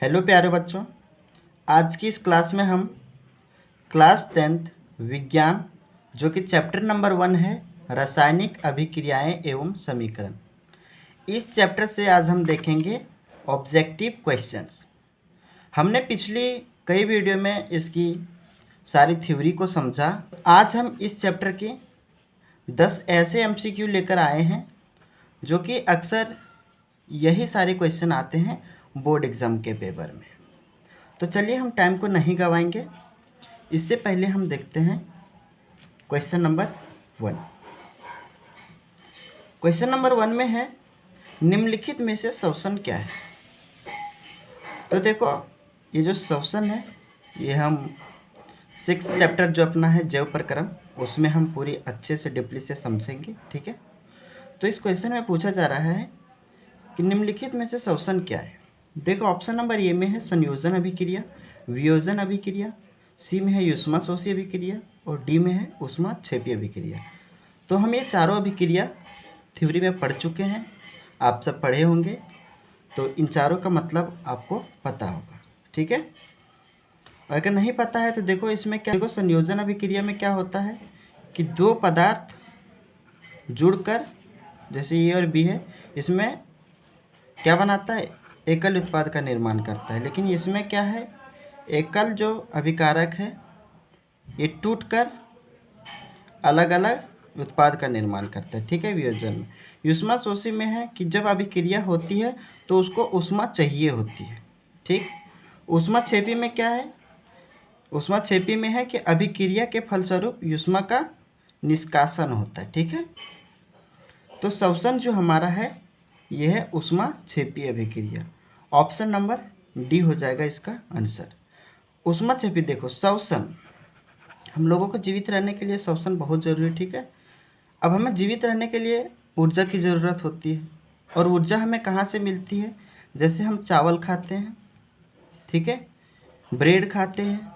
Hello प्यारे बच्चों, आज की इस क्लास में हम क्लास 10th विज्ञान जो कि चैप्टर नंबर 1 है रासायनिक अभिक्रियाएं एवं समीकरण। इस चैप्टर से आज हम देखेंगे ऑब्जेक्टिव क्वेश्चंस। हमने पिछली कई वीडियो में इसकी सारी थ्योरी को समझा। आज हम इस चैप्टर के 10 ऐसे MCQ लेकर आए हैं जो कि अक्सर यही सारे क्वेश्चन आते हैं बोर्ड एग्ज़ाम के पेपर में। तो चलिए हम टाइम को नहीं गवाएंगे। इससे पहले हम देखते हैं क्वेश्चन नंबर 1। क्वेश्चन नंबर 1 में है निम्नलिखित में से श्वसन क्या है। तो देखो, ये जो श्वसन है ये हम 6th चैप्टर जो अपना है जैव प्रक्रम, उसमें हम पूरी अच्छे से डीपली से समझेंगे। ठीक है, तो इस क्वेश्चन में पूछा जा रहा है कि निम्नलिखित में से श्वसन क्या है। देखो, ऑप्शन नंबर ए में है संयोजन अभिक्रिया, वियोजन अभिक्रिया, सी में है युष्माशोषी अभिक्रिया और डी में है ऊष्माक्षेपी अभिक्रिया। तो हम ये चारों अभिक्रिया थ्योरी में पढ़ चुके हैं, आप सब पढ़े होंगे, तो इन चारों का मतलब आपको पता होगा। ठीक है, अगर नहीं पता है तो देखो इसमें क्या, देखो संयोजन अभिक्रिया में क्या होता है कि दो पदार्थ जुड़कर, जैसे ए और बी है, इसमें क्या बनाता है, एकल उत्पाद का निर्माण करता है। लेकिन इसमें क्या है, एकल जो अभिकारक है ये टूटकर अलग अलग उत्पाद का निर्माण करता है। ठीक है, वियोजन में। युष्माशोषी में है कि जब अभिक्रिया होती है तो उसको ऊष्मा चाहिए होती है। ठीक, ऊष्माक्षेपी में क्या है, ऊष्माक्षेपी में है कि अभिक्रिया के फलस्वरूप युष्मा का निष्कासन होता है। ठीक है, तो श्वसन जो हमारा है यह है ऊष्माक्षेपी अभिक्रिया। ऑप्शन नंबर डी हो जाएगा इसका आंसर। ऊष्माक्षेपी, देखो श्वसन, हम लोगों को जीवित रहने के लिए श्वसन बहुत ज़रूरी है। ठीक है, अब हमें जीवित रहने के लिए ऊर्जा की ज़रूरत होती है, और ऊर्जा हमें कहाँ से मिलती है, जैसे हम चावल खाते हैं, ठीक है, ब्रेड खाते हैं,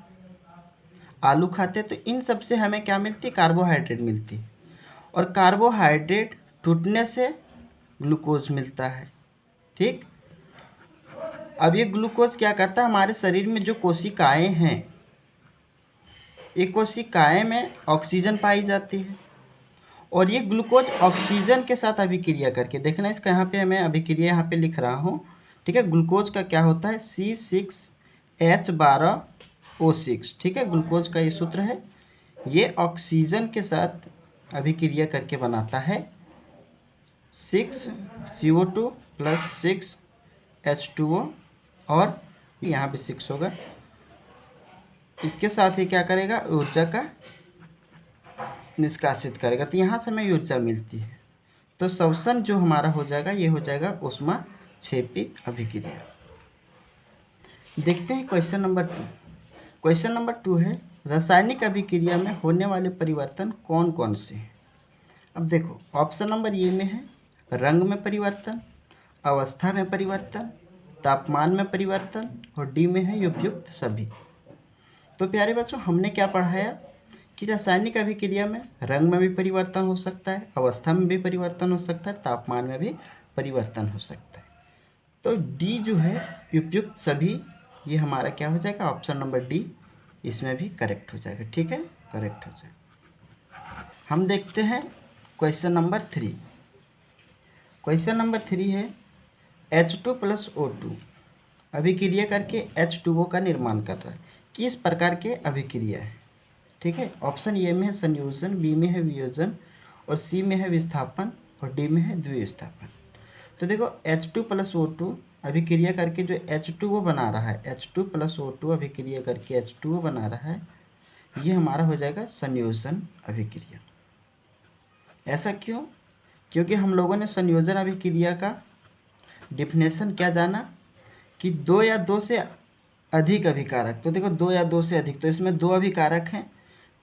आलू खाते हैं, तो इन सब से हमें क्या मिलती है, कार्बोहाइड्रेट मिलती है, और कार्बोहाइड्रेट टूटने से ग्लूकोज मिलता है। ठीक, अब ये ग्लूकोज क्या करता है, हमारे शरीर में जो कोशिकाएं हैं, ये कोशिकाएं में ऑक्सीजन पाई जाती है, और ये ग्लूकोज ऑक्सीजन के साथ अभिक्रिया करके, देखना इसका यहाँ पे मैं अभिक्रिया यहाँ पे लिख रहा हूँ। ठीक है, ग्लूकोज का क्या होता है, C6H12O6। ठीक है, ग्लूकोज का ये सूत्र है, ये ऑक्सीजन के साथ अभिक्रिया करके बनाता है 6CO2 + 6H2O, और यहाँ पे 6 होगा। इसके साथ ही क्या करेगा, ऊर्जा का निष्कासित करेगा, तो यहाँ से हमें ऊर्जा मिलती है। तो श्वसन जो हमारा हो जाएगा ये हो जाएगा ऊष्माक्षेपी अभिक्रिया। देखते हैं क्वेश्चन नंबर 2। क्वेश्चन नंबर 2 है रासायनिक अभिक्रिया में होने वाले परिवर्तन कौन कौन से हैं। अब देखो, ऑप्शन नंबर ए में है रंग में परिवर्तन, अवस्था में परिवर्तन, तापमान में परिवर्तन, और डी में है उपयुक्त सभी। तो प्यारे बच्चों, हमने क्या पढ़ाया कि रासायनिक अभिक्रिया में रंग में भी परिवर्तन हो सकता है, अवस्था में भी परिवर्तन हो सकता है, तापमान में भी परिवर्तन हो सकता है। तो डी जो है उपयुक्त सभी, ये हमारा क्या हो जाएगा, ऑप्शन नंबर डी इसमें भी करेक्ट हो जाएगा। ठीक है, करेक्ट हो जाएगा। हम देखते हैं क्वेश्चन नंबर 3। क्वेश्चन नंबर 3 है H2 + O2 अभिक्रिया करके H2O का निर्माण कर रहा है, किस प्रकार के अभिक्रिया है। ठीक है, ऑप्शन ए में है संयोजन, बी में है वियोजन, और सी में है विस्थापन, और डी में है द्विविस्थापन। तो देखो, H2 + O2 अभिक्रिया करके जो H2O बना रहा है, H2 + O2 अभिक्रिया करके H2O बना रहा है, ये हमारा हो जाएगा संयोजन अभिक्रिया। ऐसा क्यों, क्योंकि हम लोगों ने संयोजन अभिक्रिया का डिफिनेशन क्या जाना कि 2 या 2 से अधिक अभिकारक। तो देखो, 2 या 2 से अधिक, तो इसमें 2 अभिकारक हैं।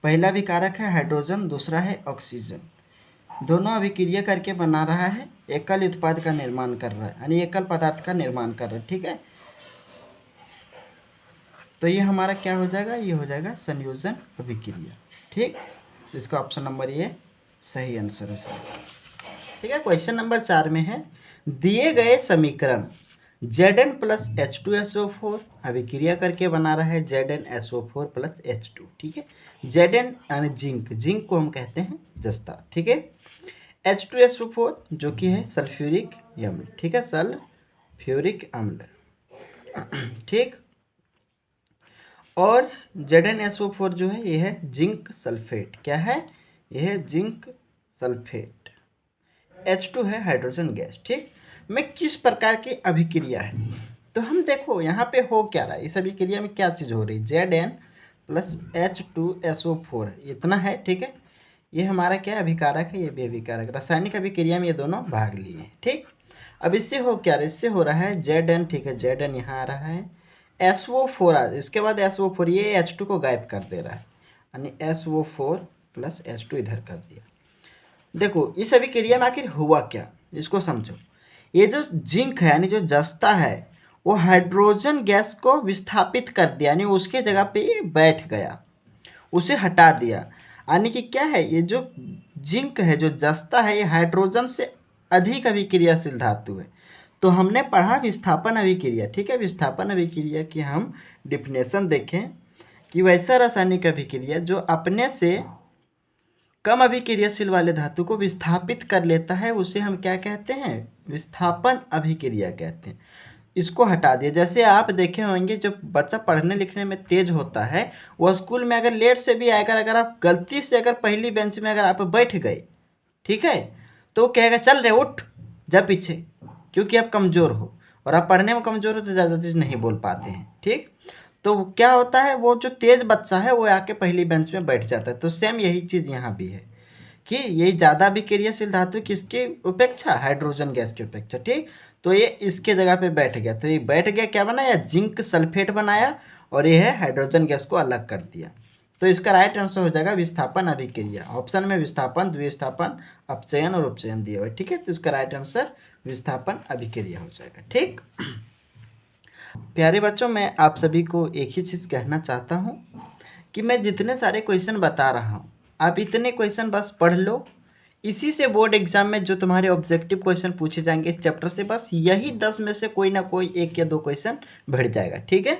पहला अभिकारक है हाइड्रोजन, दूसरा है ऑक्सीजन। दोनों अभिक्रिया करके बना रहा है, एकल उत्पाद का निर्माण कर रहा है, यानी एकल पदार्थ का निर्माण कर रहा है। ठीक है, तो ये हमारा क्या हो जाएगा, ये हो जाएगा संयोजन अभिक्रिया। ठीक, इसका ऑप्शन नंबर ये सही आंसर है सर। ठीक है, क्वेश्चन नंबर 4 में है दिए गए समीकरण Zn प्लस H2SO4 अभिक्रिया करके बना रहा है ZnSO4 प्लस H2, ठीक है। Zn यानी जिंक, जिंक को हम कहते हैं जस्ता, ठीक है। H2SO4 जो कि है सल्फ्यूरिक अम्ल, ठीक है, सल्फ्यूरिक अम्ल, ठीक। और ZnSO4 जो है ये है जिंक सल्फेट, क्या है, ये है जिंक सल्फेट। H2 है हाइड्रोजन गैस, ठीक। में किस प्रकार की अभिक्रिया है, तो हम देखो यहाँ पे हो क्या रहा है, इस अभिक्रिया में क्या चीज़ हो रही है, Zn प्लस H2SO4 इतना है, ठीक है। ये हमारा क्या अभिकारक है, ये भी अभिकारक, रासायनिक अभिक्रिया में ये दोनों भाग लिए हैं, ठीक। अब इससे हो क्या रहा है, इससे हो रहा है Zn, ठीक है, Zn यहाँ आ रहा है, SO4 इसके बाद SO4, ये H2 को गायब कर दे रहा है, यानी SO4 प्लस H2 इधर कर दिया। देखो इस अभिक्रिया में आखिर हुआ क्या, इसको समझो। ये जो जिंक है यानी जो जस्ता है वो हाइड्रोजन गैस को विस्थापित कर दिया, यानी उसके जगह पे ये बैठ गया, उसे हटा दिया। यानी कि क्या है, ये जो जिंक है, जो जस्ता है, ये हाइड्रोजन से अधिक अभिक्रियाशील धातु है। तो हमने पढ़ा विस्थापन अभिक्रिया, ठीक है। विस्थापन अभिक्रिया की हम डिफिनेशन देखें कि वैसा रासायनिक अभिक्रिया जो अपने से कम अभिक्रियाशील वाले धातु को विस्थापित कर लेता है, उसे हम क्या कहते हैं, विस्थापन अभिक्रिया कहते हैं। इसको हटा दिया। जैसे आप देखे होंगे जो बच्चा पढ़ने लिखने में तेज होता है, वह स्कूल में अगर लेट से भी आएगा, अगर आप गलती से अगर पहली बेंच में अगर आप बैठ गए, ठीक है, तो वो कहेगा चल रे उठ जा पीछे, क्योंकि आप कमज़ोर हो, और आप पढ़ने में कमज़ोर हो तो ज़्यादा चीज़ नहीं बोल पाते हैं, ठीक। तो क्या होता है, वो जो तेज बच्चा है वो आके पहली बेंच में बैठ जाता है। तो सेम यही चीज़ यहाँ भी है कि ये ज़्यादा अभिक्रियाशील धातु किसकी उपेक्षा, हाइड्रोजन गैस की उपेक्षा, ठीक। तो ये इसके जगह पे बैठ गया, तो ये बैठ गया, क्या बनाया, जिंक सल्फेट बनाया, और ये है हाइड्रोजन गैस को अलग कर दिया। तो इसका राइट आंसर हो जाएगा विस्थापन अभिक्रिया। ऑप्शन में विस्थापन, द्विस्थापन, अपचयन और उपचयन दिया हुआ है, ठीक है। तो इसका राइट आंसर विस्थापन अभिक्रिया हो जाएगा, ठीक। प्यारे बच्चों, मैं आप सभी को एक ही चीज़ कहना चाहता हूँ कि मैं जितने सारे क्वेश्चन बता रहा हूँ, आप इतने क्वेश्चन बस पढ़ लो। इसी से बोर्ड एग्जाम में जो तुम्हारे ऑब्जेक्टिव क्वेश्चन पूछे जाएंगे इस चैप्टर से, बस यही 10 में से कोई ना कोई 1 या 2 क्वेश्चन बढ़ जाएगा, ठीक है।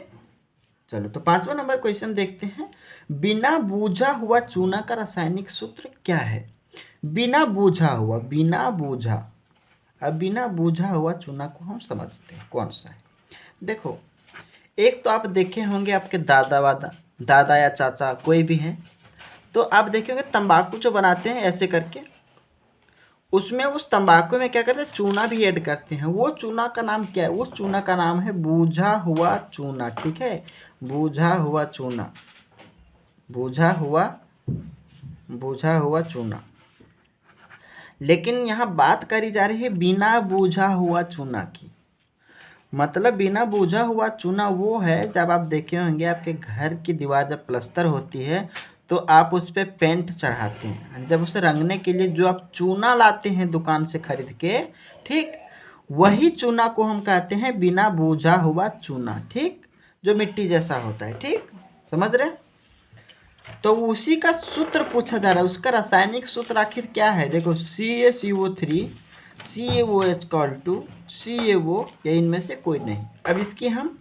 चलो तो 5वां नंबर क्वेश्चन देखते हैं। बिना बूझा हुआ चूना का रासायनिक सूत्र क्या है। बिना बूझा हुआ, बिना बूझा, अब बिना बूझा हुआ चूना को हम समझते हैं कौन सा है। देखो, एक तो आप देखे होंगे आपके दादा या चाचा कोई भी हैं, तो आप देखे होंगे तंबाकू जो बनाते हैं ऐसे करके, उसमें उस तंबाकू में क्या करते हैं, चूना भी ऐड करते हैं। वो चूना का नाम क्या है, उस चूना का नाम है बूझा हुआ चूना, ठीक है, बूझा हुआ चूना, बूझा हुआ चूना। लेकिन यहाँ बात करी जा रही है बिना बूझा हुआ चूना की। मतलब बिना बूझा हुआ चूना वो है, जब आप देखे होंगे आपके घर की दीवार जब प्लस्तर होती है तो आप उस पर पेंट चढ़ाते हैं, जब उसे रंगने के लिए जो आप चूना लाते हैं दुकान से खरीद के, ठीक, वही चूना को हम कहते हैं बिना बूझा हुआ चूना, ठीक, जो मिट्टी जैसा होता है, ठीक, समझ रहे। तो उसी का सूत्र पूछा जा रहा है, उसका रासायनिक सूत्र आखिर क्या है। देखो CaCO3 CaOH = CaO, या इनमें से कोई नहीं। अब इसकी हम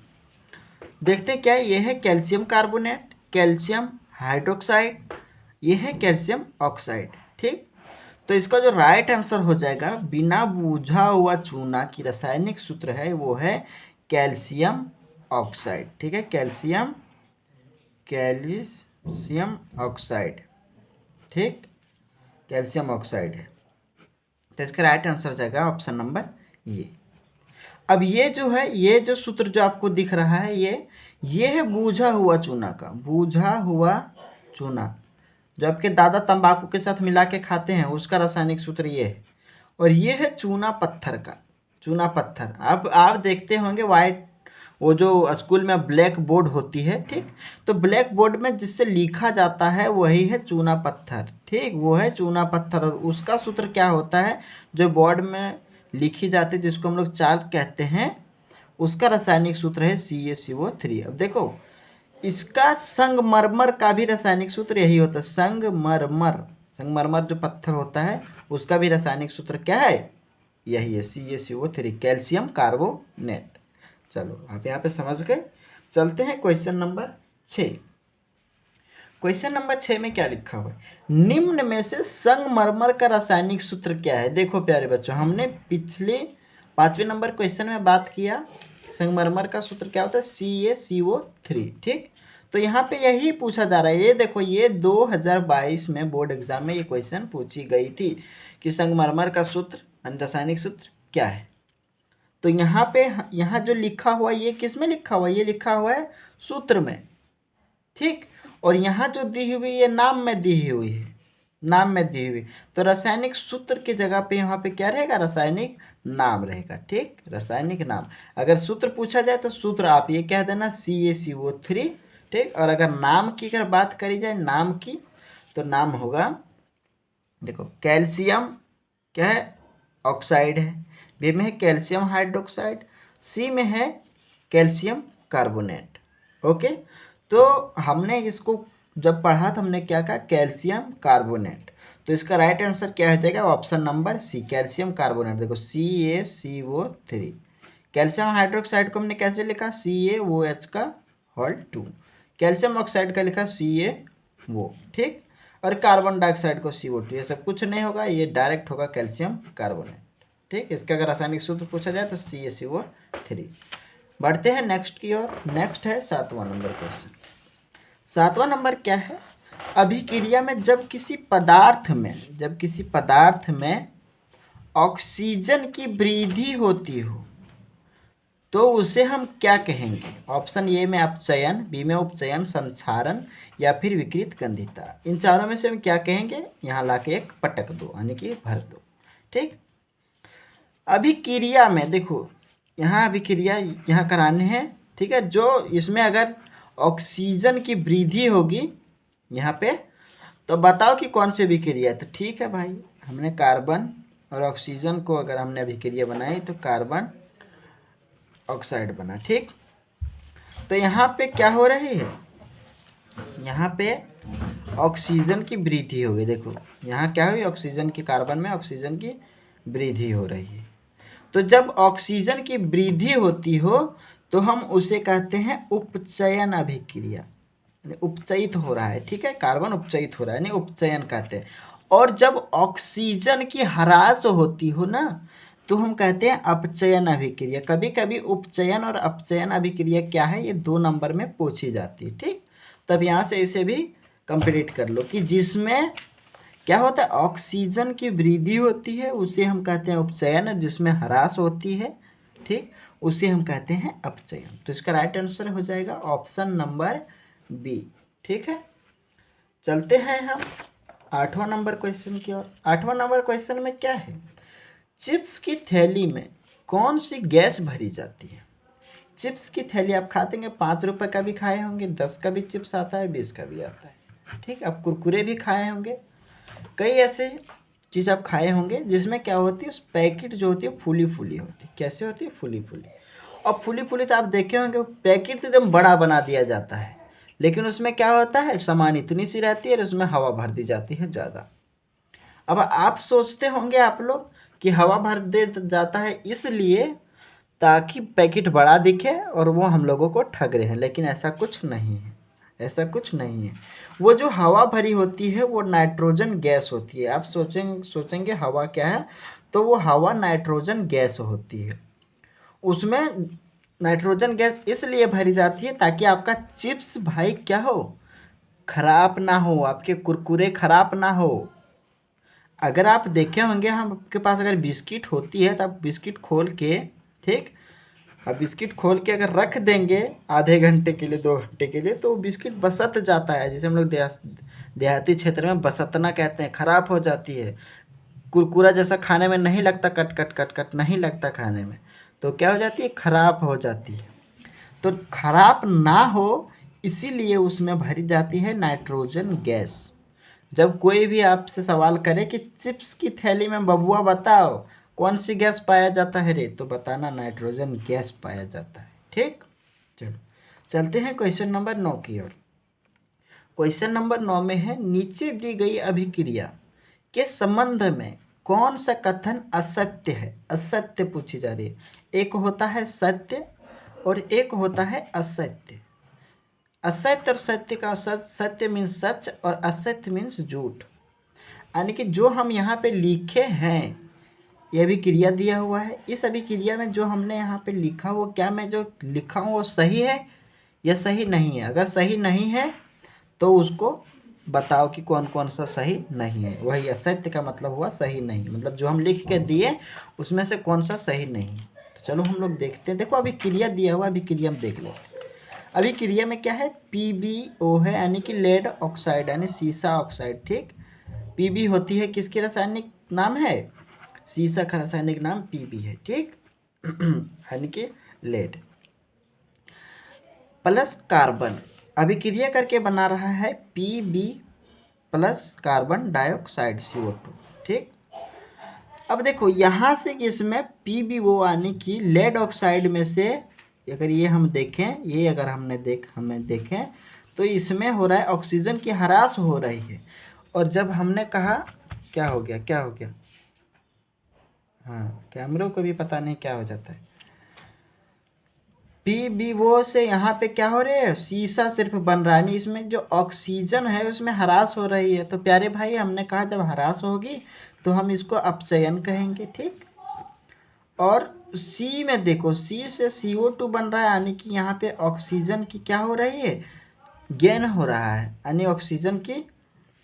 देखते हैं क्या है, ये है कैल्शियम कार्बोनेट, कैल्शियम हाइड्रोक्साइड, ये है कैल्शियम ऑक्साइड, ठीक। तो इसका जो राइट आंसर हो जाएगा, बिना बूझा हुआ चूना की रासायनिक सूत्र है वो है कैल्शियम ऑक्साइड, ठीक है, कैल्शियम ऑक्साइड, ठीक, कैल्शियम ऑक्साइड है। तो इसका राइट आंसर हो जाएगा ऑप्शन नंबर ये। अब ये जो है, ये जो सूत्र जो आपको दिख रहा है, ये है बूझा हुआ चूना का, बूझा हुआ चूना जो आपके दादा तंबाकू के साथ मिला के खाते हैं, उसका रासायनिक सूत्र ये है। और ये है चूना पत्थर का, चूना पत्थर। अब आप देखते होंगे वाइट, वो जो स्कूल में ब्लैक बोर्ड होती है, ठीक, तो ब्लैक बोर्ड में जिससे लिखा जाता है वही है चूना पत्थर, ठीक, वो है चूना पत्थर। और उसका सूत्र क्या होता है, जो बोर्ड में लिखी जाती है जिसको हम लोग चार्ट कहते हैं, उसका रासायनिक सूत्र है CaCO3। अब देखो, इसका संगमरमर का भी रासायनिक सूत्र यही होता है, संगमरमर जो पत्थर होता है उसका भी रासायनिक सूत्र क्या है, यही है CaCO3, कैल्शियम कार्बोनेट, चलो आप यहाँ पे समझ गए। चलते हैं क्वेश्चन नंबर 6। क्वेश्चन नंबर 6 में क्या लिखा हुआ है, निम्न में से संगमरमर का रासायनिक सूत्र क्या है। देखो प्यारे बच्चों, हमने पिछले 5वें नंबर क्वेश्चन में बात किया संगमरमर का सूत्र क्या होता है, CaCO3। ठीक, तो यहाँ पे यही पूछा जा रहा है। ये देखो, ये 2022 में बोर्ड एग्जाम में ये क्वेश्चन पूछी गई थी कि संगमरमर का सूत्र रासायनिक सूत्र क्या है। तो यहाँ पे यहाँ जो लिखा हुआ ये किस में लिखा हुआ है, ये लिखा हुआ है सूत्र में। ठीक, और यहाँ जो दी हुई ये नाम में दी हुई है, नाम में दी हुई। तो रासायनिक सूत्र की जगह पे यहाँ पे क्या रहेगा, रासायनिक नाम रहेगा। ठीक, रासायनिक नाम। अगर सूत्र पूछा जाए तो सूत्र आप ये कह देना CaCO3। ठीक, और अगर नाम की अगर बात करी जाए नाम की, तो नाम होगा, देखो कैल्शियम क्या है, ऑक्साइड है। बी में है कैल्शियम हाइड्रोक्साइड, सी में है कैल्शियम कार्बोनेट। ओके, तो हमने इसको जब पढ़ा तो हमने क्या कहा, कैल्शियम कार्बोनेट। तो इसका राइट आंसर क्या हो जाएगा, option number C, calcium carbonate. देखो CaCO3। कैल्शियम हाइड्रोक्साइड को हमने कैसे लिखा, CaOH का होल 2। कैल्शियम ऑक्साइड का लिखा CaO। ठीक, और कार्बन डाइऑक्साइड को CO2। ये सब कुछ नहीं होगा, ये डायरेक्ट होगा कैल्शियम कार्बोनेट। ठीक, इसका अगर रासायनिक सूत्र पूछा जाए तो CaCO3। बढ़ते हैं नेक्स्ट की ओर। नेक्स्ट है 7वां नंबर क्वेश्चन। 7वां नंबर क्या है, अभिक्रिया में जब किसी पदार्थ में ऑक्सीजन की वृद्धि होती हो तो उसे हम क्या कहेंगे। ऑप्शन ए में अपचयन, बी में उपचयन, संक्षारण या फिर विकृत गंधिता। इन चारों में से हम क्या कहेंगे, यहाँ ला के एक पटक दो यानी कि भर दो। ठीक, अभिक्रिया में देखो, यहाँ अभिक्रिया यहाँ कराने हैं। ठीक है, जो इसमें अगर ऑक्सीजन की वृद्धि होगी यहाँ पे, तो बताओ कि कौन सी अभिक्रिया है। तो ठीक है भाई, हमने कार्बन और ऑक्सीजन को अगर हमने अभिक्रिया बनाई तो कार्बन ऑक्साइड बना। ठीक, तो यहाँ पे क्या हो रही है, यहाँ पे ऑक्सीजन की वृद्धि हो गई। देखो यहाँ क्या हुई, ऑक्सीजन की, कार्बन में ऑक्सीजन की वृद्धि हो रही है। तो जब ऑक्सीजन की वृद्धि होती हो तो हम उसे कहते हैं उपचयन अभिक्रिया, यानी उपचयित हो रहा है। ठीक है, कार्बन उपचयित हो रहा है, यानी उपचयन कहते हैं। और जब ऑक्सीजन की ह्रास होती हो ना, तो हम कहते हैं अपचयन अभिक्रिया। कभी कभी उपचयन और अपचयन अभिक्रिया क्या है, ये 2 नंबर में पूछी जाती है। ठीक, तब यहाँ से इसे भी कंप्लीट कर लो कि जिसमें क्या होता है, ऑक्सीजन की वृद्धि होती है उसे हम कहते हैं उपचयन, और जिसमें ह्रास होती है, ठीक, उसे हम कहते हैं अपचयन। तो इसका राइट आंसर हो जाएगा ऑप्शन नंबर बी। ठीक है, चलते हैं हम 8वां नंबर क्वेश्चन की ओर। 8वां नंबर क्वेश्चन में क्या है, चिप्स की थैली में कौन सी गैस भरी जाती है। चिप्स की थैली आप खाते हैं, 5 रुपये का भी खाए होंगे, 10 का भी चिप्स आता है, 20 का भी आता है। ठीक, आप कुरकुरे भी खाए होंगे, कई ऐसे चीज़ आप खाए होंगे जिसमें क्या होती है, उस पैकेट जो होती है फूली फूली होती है। कैसे होती है, फूली फूली। और फूली फूली तो आप देखे होंगे, पैकेट तो एकदम बड़ा बना दिया जाता है, लेकिन उसमें क्या होता है, सामान इतनी सी रहती है और उसमें हवा भर दी जाती है ज़्यादा। अब आप सोचते होंगे आप लोग कि हवा भर दे जाता है इसलिए ताकि पैकेट बड़ा दिखे और वो हम लोगों को ठग रहे हैं, लेकिन ऐसा कुछ नहीं है, ऐसा कुछ नहीं है। वो जो हवा भरी होती है वो नाइट्रोजन गैस होती है। आप सोचेंगे हवा क्या है, तो वो हवा नाइट्रोजन गैस होती है। उसमें नाइट्रोजन गैस इसलिए भरी जाती है ताकि आपका चिप्स भाई क्या हो, खराब ना हो, आपके कुरकुरे खराब ना हो। अगर आप देखे होंगे, हम आपके पास अगर बिस्किट होती है तो आप बिस्किट खोल के, ठीक, अब बिस्किट खोल के अगर रख देंगे आधे घंटे के लिए, 2 घंटे के लिए, तो वो बिस्किट बसत जाता है, जैसे हम लोग देहाती क्षेत्र में बसतना कहते हैं, ख़राब हो जाती है। कुरकुरा जैसा खाने में नहीं लगता, कट कट कट कट नहीं लगता खाने में, तो क्या हो जाती है, ख़राब हो जाती है। तो ख़राब ना हो इसीलिए उसमें भरी जाती है नाइट्रोजन गैस। जब कोई भी आपसे सवाल करे कि चिप्स की थैली में बबुआ बताओ कौन सी गैस पाया जाता है रे, तो बताना नाइट्रोजन गैस पाया जाता है। ठीक, चलो चलते हैं क्वेश्चन नंबर 9 की ओर। क्वेश्चन नंबर 9 में है, नीचे दी गई अभिक्रिया के संबंध में कौन सा कथन असत्य है। असत्य पूछी जा रही है, एक होता है सत्य और एक होता है असत्य। असत्य और सत्य का सत्य मीन्स सच और असत्य मीन्स झूठ। यानी कि जो हम यहाँ पे लिखे हैं, ये भी क्रिया दिया हुआ है, इस अभिक्रिया में जो हमने यहाँ पे लिखा वो क्या, मैं जो लिखा हूँ वो सही है या सही नहीं है। अगर सही नहीं है तो उसको बताओ कि कौन कौन सा सही नहीं है। वही असत्य का मतलब हुआ सही नहीं, मतलब जो हम लिख के दिए उसमें से कौन सा सही नहीं है। तो चलो हम लोग देखते हैं। देखो अभी क्रिया दिया हुआ, अभी क्रिया हम देख लेते हैं। अभी क्रिया में क्या है, PbO है, यानी कि लेड ऑक्साइड यानी सीसा ऑक्साइड। ठीक, Pb होती है किसकी रासायनिक नाम है, सीसा का रासायनिक नाम Pb है। ठीक यानी कि लेड प्लस कार्बन अभिक्रिया करके बना रहा है Pb plus carbon dioxide CO2। ठीक, अब देखो यहाँ से इसमें PbO यानी कि लेड ऑक्साइड में से अगर ये हम देखें, ये अगर हमें देखें तो इसमें हो रहा है ऑक्सीजन की ह्रास हो रही है। और जब हमने कहा क्या हो गया, हाँ कैमरों को भी पता नहीं क्या हो जाता है। PbO से यहाँ पे क्या हो रहा है, सीसा सिर्फ बन रहा है, नहीं इसमें जो ऑक्सीजन है उसमें ह्रास हो रही है। तो प्यारे भाई हमने कहा जब ह्रास होगी तो हम इसको अपचयन कहेंगे। ठीक, और C में देखो, C से CO2 बन रहा है, यानी कि यहाँ पे ऑक्सीजन की क्या हो रही है, गेन हो रहा है, यानी ऑक्सीजन की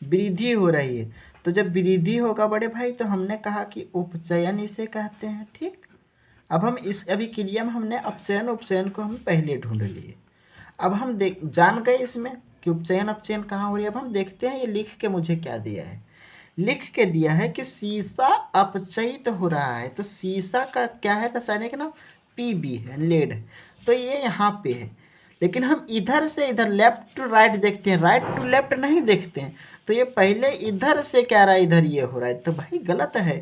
वृद्धि हो रही है। तो जब वृद्धि होगा बड़े भाई तो हमने कहा कि उपचयन इसे कहते हैं। ठीक, अब हम इस अभिक्रिया में हमने अपचयन उपचयन को हम पहले ढूंढ लिए। अब हम जान गए इसमें कि उपचयन अपचयन कहाँ हो रही है। अब हम देखते हैं ये लिख के मुझे क्या दिया है। लिख के दिया है कि सीसा अपचयित हो रहा है। तो सीसा का क्या है रासायनिक नाम, Pb है, लेड है। तो ये यहाँ पे है, लेकिन हम इधर से इधर लेफ्ट टू राइट देखते हैं, राइट टू लेफ्ट नहीं देखते हैं। तो ये पहले इधर से क्या रहा है, इधर ये हो रहा है, तो भाई गलत है।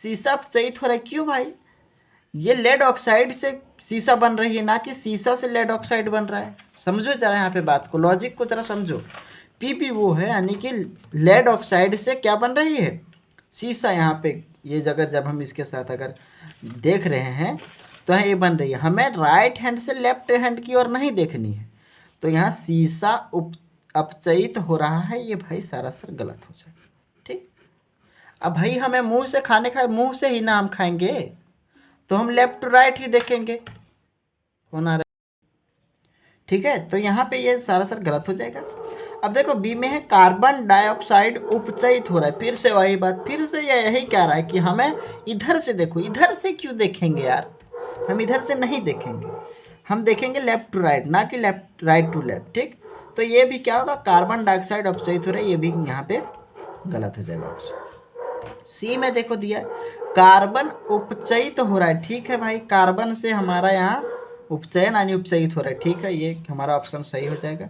सीसा अपचयित हो रहा है, क्यों भाई, ये लेड ऑक्साइड से सीसा बन रही है, ना कि सीसा से लेड ऑक्साइड बन रहा है। समझो जरा यहाँ पे बात को, लॉजिक को जरा समझो। Pb वो है, यानी कि लेड ऑक्साइड से क्या बन रही है, सीसा। यहाँ पे ये जगह जब हम इसके साथ अगर देख रहे हैं तो ये बन रही है। हमें राइट हैंड से लेफ्ट हैंड की ओर नहीं देखनी है। तो यहाँ सीसा अपचयित हो रहा है, ये भाई सरासर गलत हो जाए। ठीक, अब भाई हमें मुंह से खाने का, मुंह से ही ना हम खाएंगे, तो हम लेफ्ट टू राइट ही देखेंगे कौन आ रहा है। ठीक है, तो यहाँ पे ये सरासर गलत हो जाएगा। अब देखो बी में है कार्बन डाइऑक्साइड उपचयित हो रहा है। फिर से वही बात, फिर से ये यही कह रहा है कि हमें इधर से देखो। इधर से क्यों देखेंगे यार, हम इधर से नहीं देखेंगे, हम देखेंगे लेफ्ट टू राइट, ना कि लेफ्ट राइट टू लेफ्ट। ठीक, तो ये भी क्या होगा, कार्बन डाइऑक्साइड उपचयित हो रहा है, ये भी यहाँ पे गलत हो जाएगा ऑप्शन। सी में देखो दिया कार्बन उपचयित हो रहा है। ठीक है भाई, कार्बन से हमारा यहाँ उपचयन यानी उपचयित हो रहा है। ठीक है, ये हमारा ऑप्शन सही हो जाएगा।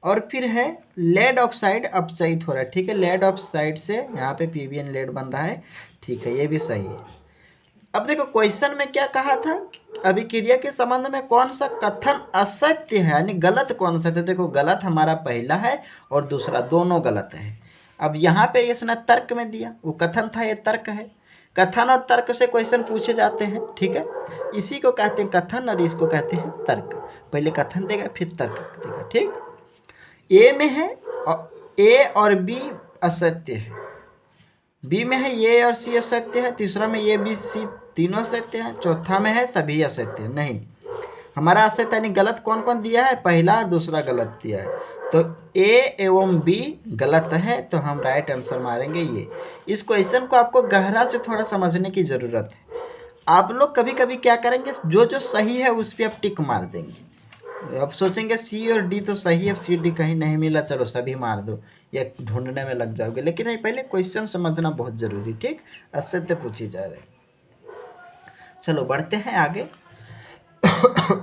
और फिर है लेड ऑक्साइड अपचयित हो रहा है। ठीक है, लेड ऑक्साइड से यहाँ पे PbN लेड बन रहा है। ठीक है, ये भी सही है। अब देखो क्वेश्चन में क्या कहा था, अभिक्रिया के संबंध में कौन सा कथन असत्य है, यानी गलत कौन सा। तो देखो गलत हमारा पहला है और दूसरा, दोनों गलत है। अब यहाँ पे इसने तर्क में दिया, वो कथन था, ये तर्क है। कथन और तर्क से क्वेश्चन पूछे जाते हैं। ठीक है, इसी को कहते हैं कथन और इसको कहते हैं तर्क। पहले कथन देगा फिर तर्क देगा। ठीक, ए में है ए और बी असत्य है, बी में है ए और सी असत्य है, तीसरा में ए बी सी तीनों असत्य है, चौथा में है सभी असत्य है। नहीं, हमारा असत्य यानी गलत कौन कौन दिया है, पहला और दूसरा गलत दिया है। तो ए एवं बी गलत है, तो हम राइट आंसर मारेंगे ये। इस क्वेश्चन को आपको गहरा से थोड़ा समझने की ज़रूरत है। आप लोग कभी कभी क्या करेंगे, जो जो सही है उस पर आप टिक मार देंगे। अब सोचेंगे सी और डी तो सही है, सी डी कहीं नहीं मिला, चलो सभी मार दो, या ढूंढने में लग जाओगे। लेकिन नहीं, पहले क्वेश्चन समझना बहुत ज़रूरी। ठीक, असत्य पूछी जा रहे। चलो बढ़ते हैं आगे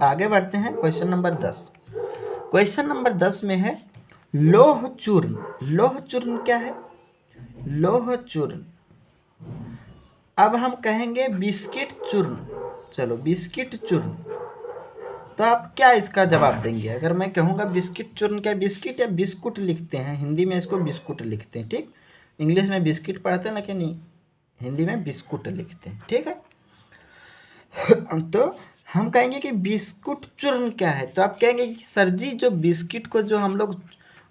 आगे बढ़ते हैं। Question number 10। क्वेश्चन नंबर 10 में है लोह चूर्ण। लोह चूर्ण क्या है, लोह चूर्ण। अब हम कहेंगे बिस्किट चूर्ण। चलो बिस्किट चूर्ण, तो आप क्या इसका जवाब देंगे। अगर मैं कहूँगा बिस्किट चूर्ण, क्या बिस्किट या बिस्कुट लिखते हैं, हिंदी में इसको बिस्कुट लिखते हैं। ठीक, इंग्लिश में बिस्किट पढ़ते हैं, लेकिन हिंदी में बिस्कुट लिखते हैं। ठीक है तो हम कहेंगे कि बिस्कुट चूर्ण क्या है, तो आप कहेंगे कि सर जी जो बिस्किट को जो हम लोग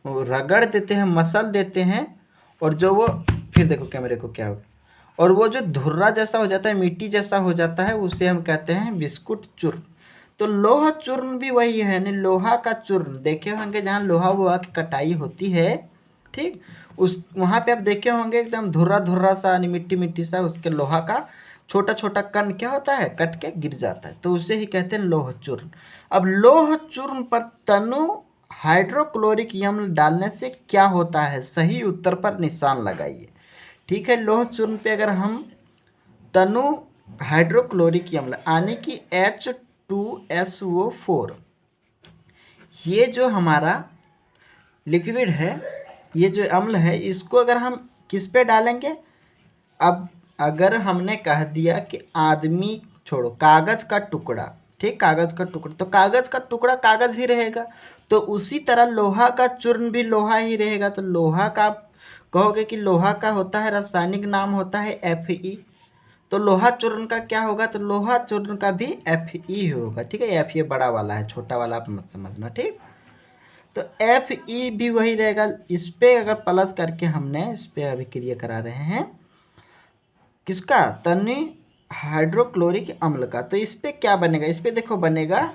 रगड़ देते हैं, मसल देते हैं, और जो वो, फिर देखो कैमरे को क्या होगा, और वो जो धुर्रा जैसा हो जाता है, मिट्टी जैसा हो जाता है, उसे हम कहते हैं बिस्कुट चूर्ण। तो लोहा चूर्ण भी वही है, यानी लोहा का चूर्ण देखे होंगे जहाँ लोहा वोहा की कटाई होती है, ठीक, उस वहाँ पे आप देखे होंगे एकदम धुर्रा धुर्रा सा, यानी मिट्टी मिट्टी सा, उसके लोहा का छोटा छोटा कण क्या होता है, कट के गिर जाता है, तो उसे ही कहते हैं लोह चूर्ण। अब लोह चूर्ण पर तनु हाइड्रोक्लोरिक अम्ल डालने से क्या होता है, सही उत्तर पर निशान लगाइए। ठीक है, लोह चूर्ण पे अगर हम तनु हाइड्रोक्लोरिक अम्ल यानी कि H2SO4, ये जो हमारा लिक्विड है, ये जो अम्ल है, इसको अगर हम किस पे डालेंगे, अब अगर हमने कह दिया कि आदमी छोड़ो, कागज का टुकड़ा, ठीक, कागज का टुकड़ा, तो कागज का टुकड़ा कागज ही रहेगा, तो उसी तरह लोहा का चूर्ण भी लोहा ही रहेगा। तो लोहा का कहोगे कि लोहा का होता है रासायनिक नाम होता है Fe, तो लोहा चूर्ण का क्या होगा, तो लोहा चूर्ण का भी Fe होगा। ठीक है, F ये बड़ा वाला है, छोटा वाला आप मत समझना, ठीक। तो Fe भी वही रहेगा। इस पे अगर प्लस करके हमने इस पे अभिक्रिया करा रहे हैं किसका, तन्नी हाइड्रोक्लोरिक अम्ल का, तो इस पे क्या बनेगा, इस पे देखो बनेगा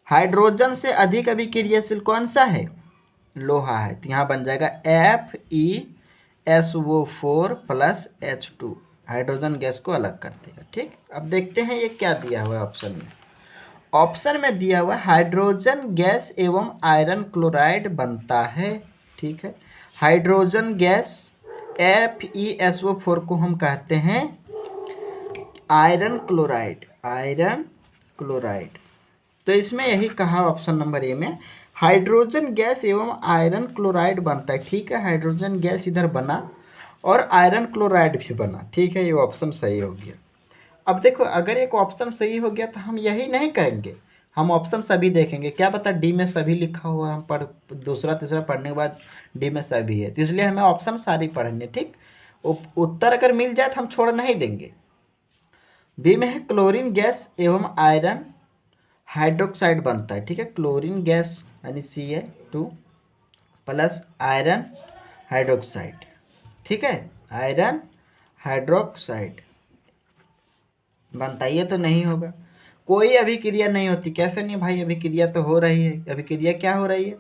हाइड्रोजन से अधिक अभिक्रियाशील कौन सा है, लोहा है, तो यहाँ बन जाएगा FeSO4 plus H2, hydrogen gas को अलग कर देगा। ठीक, अब देखते हैं ये क्या दिया हुआ है ऑप्शन में। ऑप्शन में दिया हुआ हाइड्रोजन गैस एवं आयरन क्लोराइड बनता है। ठीक है, हाइड्रोजन गैस FeSO4 को हम कहते हैं आयरन क्लोराइड, आयरन क्लोराइड। तो इसमें यही कहा ऑप्शन नंबर ए में, हाइड्रोजन गैस एवं आयरन क्लोराइड बनता है। ठीक है, हाइड्रोजन गैस इधर बना और आयरन क्लोराइड भी बना। ठीक है, ये ऑप्शन सही हो गया। अब देखो, अगर एक ऑप्शन सही हो गया तो हम यही नहीं करेंगे, हम ऑप्शन सभी देखेंगे, क्या पता डी में सभी लिखा हुआ, हम पढ़ दूसरा तीसरा पढ़ने के बाद डी में सभी है, तो इसलिए हमें ऑप्शन सारी पढ़ेंगे। ठीक, उत्तर अगर मिल जाए तो हम छोड़ नहीं देंगे। बी में है क्लोरीन गैस एवं आयरन हाइड्रोक्साइड बनता है। ठीक है, क्लोरीन गैस यानी Ca2 प्लस आयरन हाइड्रोक्साइड। ठीक है, आयरन हाइड्रोक्साइड बनता है, ये तो नहीं होगा, कोई अभिक्रिया नहीं होती। कैसे नहीं भाई, अभिक्रिया तो हो रही है। अभिक्रिया क्या हो रही है,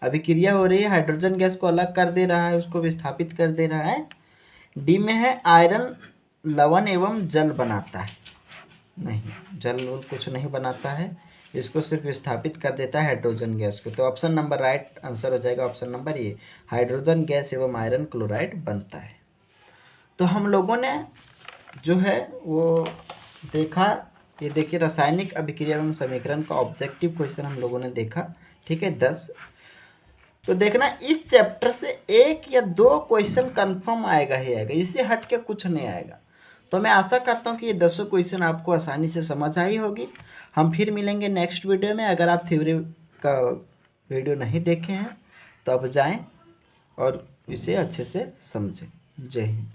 अभिक्रिया हो रही है, हाइड्रोजन गैस को अलग कर दे रहा है, उसको विस्थापित कर दे रहा है। डी में है आयरन लवण एवं जल बनाता है, नहीं, जल कुछ नहीं बनाता है, इसको सिर्फ विस्थापित कर देता है हाइड्रोजन गैस को। तो ऑप्शन नंबर राइट आंसर हो जाएगा option number A, hydrogen gas एवं आयरन क्लोराइड बनता है। तो हम लोगों ने जो है वो देखा, ये देखिए रासायनिक अभिक्रिया एवं समीकरण का ऑब्जेक्टिव क्वेश्चन हम लोगों ने देखा। ठीक है, 10। तो देखना इस चैप्टर से 1 या 2 क्वेश्चन कंफर्म आएगा ही आएगा, इससे हट के कुछ नहीं आएगा। तो मैं आशा करता हूँ कि ये 10 क्वेश्चन आपको आसानी से समझ आई होगी। हम फिर मिलेंगे नेक्स्ट वीडियो में। अगर आप थ्योरी का वीडियो नहीं देखे हैं तो आप जाएं और इसे अच्छे से समझें। जय हिंद।